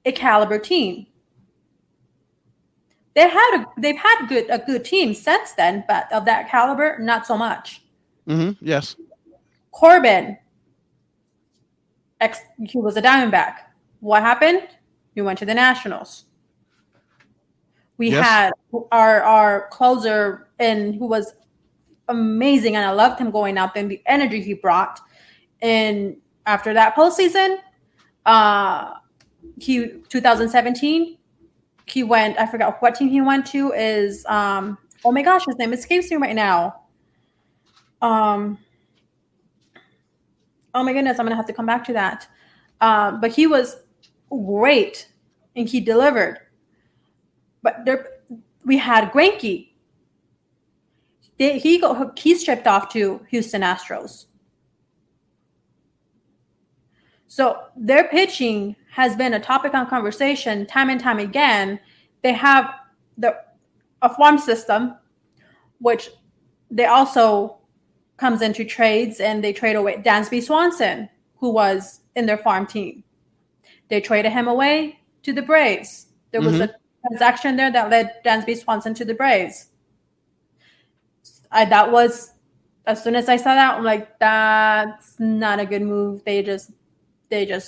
a caliber team. They've had a good team since then, but of that caliber, not so much. Yes. Corbin, He was a Diamondback. What happened? He went to the Nationals. We had our closer and who was amazing, and I loved him going out there and the energy he brought. And after that postseason, 2017, he went. I forgot what team he went to. Is oh my gosh, his name escapes me right now. Oh my goodness, I'm gonna have to come back to that. But he was great and he delivered. But we had Greinke. He's shipped off to Houston Astros. So their pitching has been a topic on conversation time and time again. They have a farm system, which they also comes into trades, and they trade away Dansby Swanson, who was in their farm team. They traded him away to the Braves. There was a transaction there that led Dansby Swanson to the Braves. That was, as soon as I saw that, I'm like, that's not a good move. They just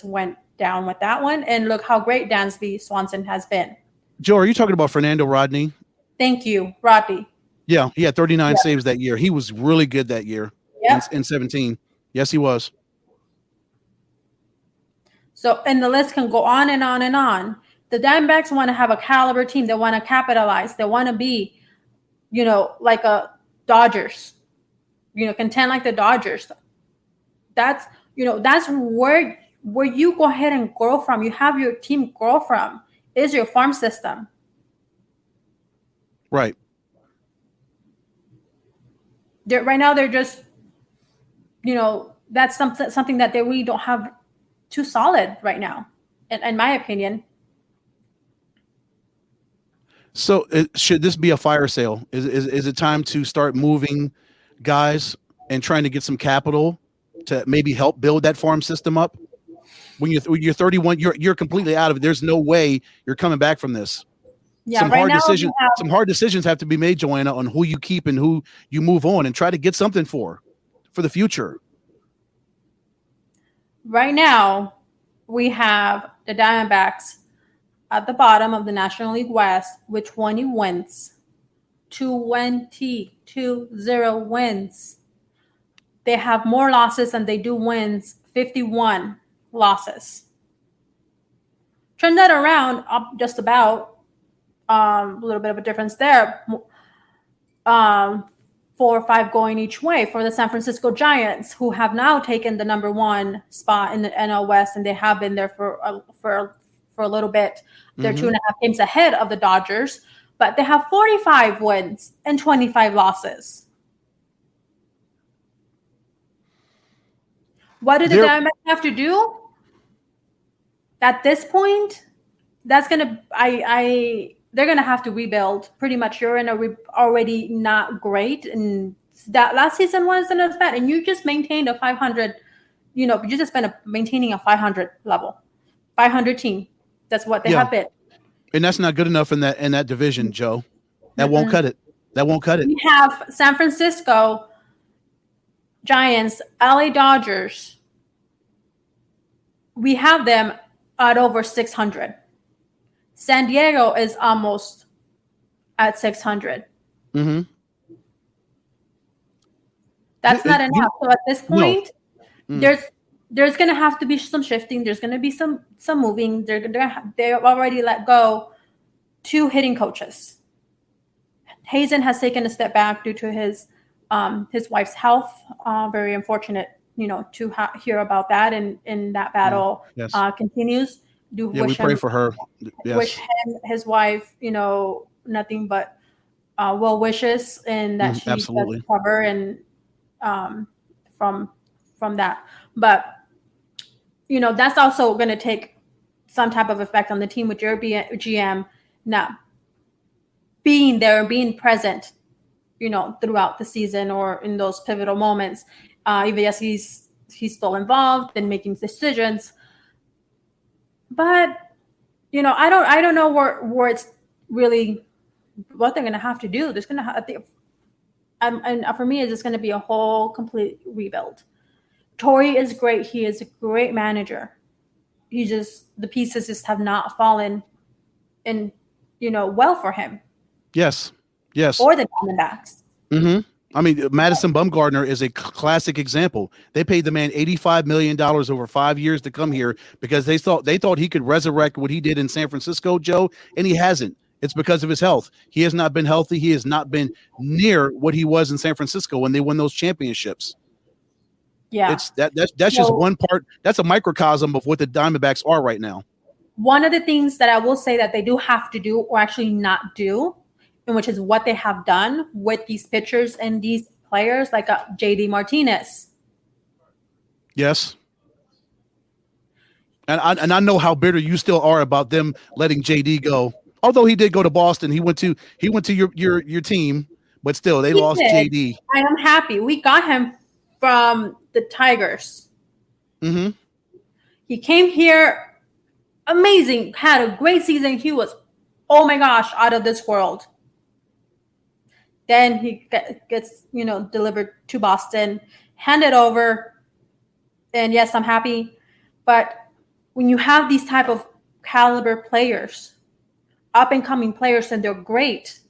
went down with that one. And look how great Dansby Swanson has been. Joe, are you talking about Fernando Rodney? Thank you, Rodney. Yeah, he had 39 saves that year. He was really good that year in 17. Yes, he was. So, and the list can go on and on and on. The Diamondbacks want to have a caliber team. They want to capitalize. They want to be, like a Dodgers, contend like the Dodgers. That's where you go ahead and grow from. You have your team grow from is your farm system. Right. Right now, they're just, that's something that they really don't have too solid right now, in my opinion. So should this be a fire sale? Is it time to start moving guys and trying to get some capital to maybe help build that farm system up? When you're 31, you're completely out of it. There's no way you're coming back from this. Yeah, some hard decisions have to be made, Joanna, on who you keep and who you move on, and try to get something for the future. Right now, we have the Diamondbacks at the bottom of the National League West with 20 wins. 20 wins. They have more losses than they do wins, 51 losses. Turn that around, up just about. A little bit of a difference there. 4 or 5 going each way for the San Francisco Giants, who have now taken the number 1 spot in the NL West, and they have been there for a little bit. They're 2.5 games ahead of the Dodgers, but they have 45 wins and 25 losses. What do the Diamondbacks have to do at this point? That's gonna they're gonna have to rebuild. Pretty much, you're in already not great, and that last season wasn't as bad, and you just maintained a 500. You just been maintaining a 500 level, 500 team. That's what they have been. And that's not good enough in that division, Joe. That won't cut it. That won't cut it. We have San Francisco Giants, LA Dodgers. We have them at over 600. San Diego is almost at 600. That's not enough. So at this point, there's going to have to be some shifting. There's going to be some moving. They've already let go 2 hitting coaches. Hazen has taken a step back due to his wife's health. Very unfortunate, to hear about that, and that battle continues. We pray for her. Yes. Wish him, his wife, nothing but well wishes, and that she does recover and from that. But that's also going to take some type of effect on the team with your GM not being there, being present, throughout the season or in those pivotal moments. Even yes, he's still involved in making decisions. But I don't know where it's really what they're going to have to do. There's going to have, and for me, it's just going to be a whole complete rebuild. Tori is great. He is a great manager. The pieces just have not fallen in, well for him. Yes. Or the Diamondbacks. Mm-hmm. I mean, Madison Bumgarner is a classic example. They paid the man $85 million over 5 years to come here because they thought he could resurrect what he did in San Francisco, Joe, and he hasn't. It's because of his health. He has not been healthy. He has not been near what he was in San Francisco when they won those championships. Yeah. That's just one part. That's a microcosm of what the Diamondbacks are right now. One of the things that I will say that they do have to do, or actually not do, and which is what they have done with these pitchers and these players, like JD Martinez. Yes. And I know how bitter you still are about them letting JD go. Although he did go to Boston, he went to your team, but still they lost JD. I am happy we got him from the Tigers. Mm-hmm. He came here, amazing, had a great season. He was, oh my gosh, out of this world. Then he gets, delivered to Boston, handed over, and yes, I'm happy. But when you have these type of caliber players, up and coming players, and they're great,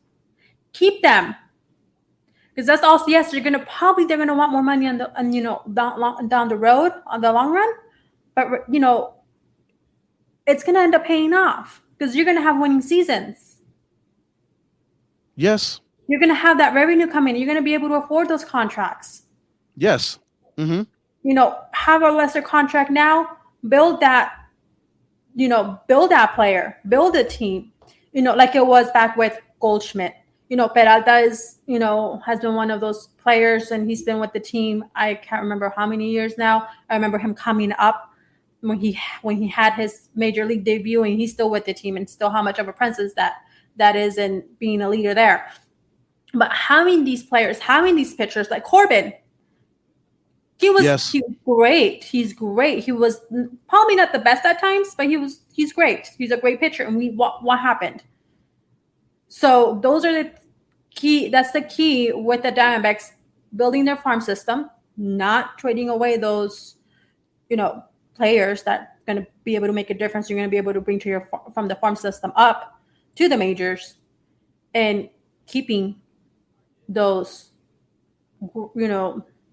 keep them. Because that's also, yes, they're gonna want more money down the road on the long run, but it's gonna end up paying off because you're gonna have winning seasons. Yes. You're gonna have that revenue come in. You're gonna be able to afford those contracts. Yes. Mm-hmm. Have a lesser contract now. Build that. Build that player. Build a team. Like it was back with Goldschmidt. Peralta is, has been one of those players, and he's been with the team. I can't remember how many years now. I remember him coming up when he had his major league debut, and he's still with the team, and still how much of a presence that is in being a leader there. But having these players, having these pitchers like Corbin, he was great. He's great. He was probably not the best at times, but he's great. He's a great pitcher. And what happened? So those are the key. That's the key with the Diamondbacks, building their farm system, not trading away those, players that are going to be able to make a difference. You're going to be able to bring from the farm system up to the majors, and keeping those,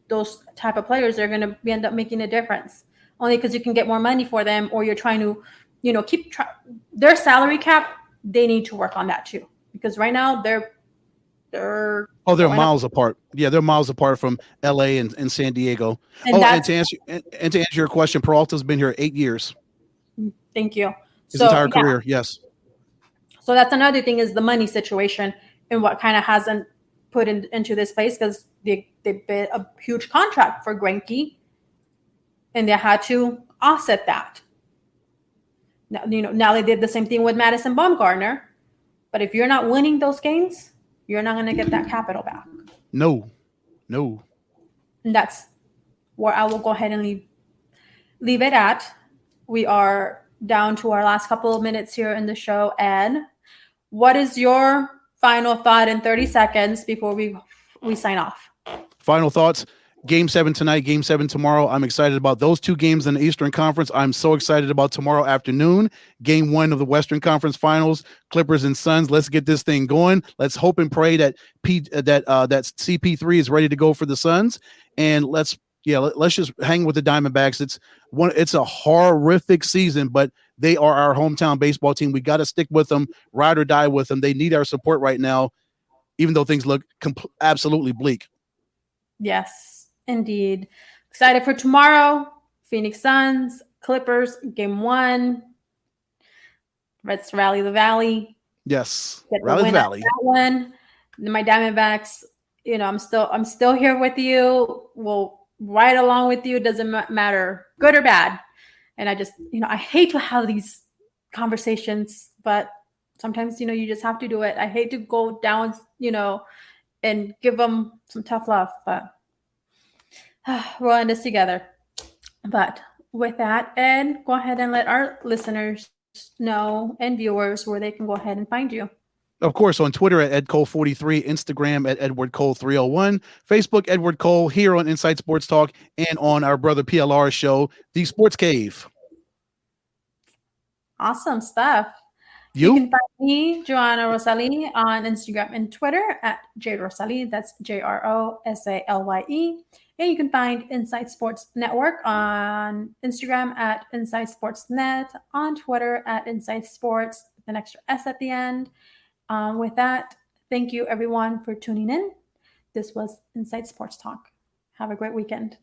those type of players. They're going to end up making a difference only because you can get more money for them, or you're trying to, keep their salary cap. They need to work on that too, because right now they're miles apart. Yeah, they're miles apart from LA and San Diego. And to answer your question, Peralta's been here 8 years. Thank you. His entire career, yes. So that's another thing, is the money situation and what kind of hasn't put into this place, because they bid a huge contract for Greinke, and they had to offset that. Now they did the same thing with Madison Bumgarner, but if you're not winning those games, you're not going to get that capital back. No. And that's where I will go ahead and leave it at. We are down to our last couple of minutes here in the show. Ed, what is your final thought in 30 seconds before we sign off? Final thoughts. Game 7 tonight, Game 7 tomorrow. I'm excited about those two games in the Eastern Conference. I'm so excited about tomorrow afternoon, Game 1 of the Western Conference Finals, Clippers and Suns. Let's get this thing going. Let's hope and pray that CP3 is ready to go for the Suns, and let's just hang with the Diamondbacks. It's a horrific season, but they are our hometown baseball team. We got to stick with them, ride or die with them. They need our support right now, even though things look absolutely bleak. Yes. Indeed. Excited for tomorrow. Phoenix Suns, Clippers, Game 1. Let's rally the Valley. Yes. Rally the Valley. That one. My Diamondbacks, I'm still here with you. We'll ride along with you. Doesn't matter, good or bad. And I just, I hate to have these conversations, but sometimes, you just have to do it. I hate to go down, and give them some tough love, but we're in this together. But with that, Ed, go ahead and let our listeners know and viewers where they can go ahead and find you. Of course, on Twitter at EdCole43, Instagram at EdwardCole301, Facebook Edward Cole, here on Inside Sports Talk, and on our brother PLR show, The Sports Cave. Awesome stuff. You can find me, Johanna-Rosaye, on Instagram and Twitter at JRosalie. That's JROSALYE. And you can find Inside Sports Network on Instagram at Inside Sports Net, on Twitter at Inside Sports, with an extra S at the end. With that, thank you everyone for tuning in. This was Inside Sports Talk. Have a great weekend.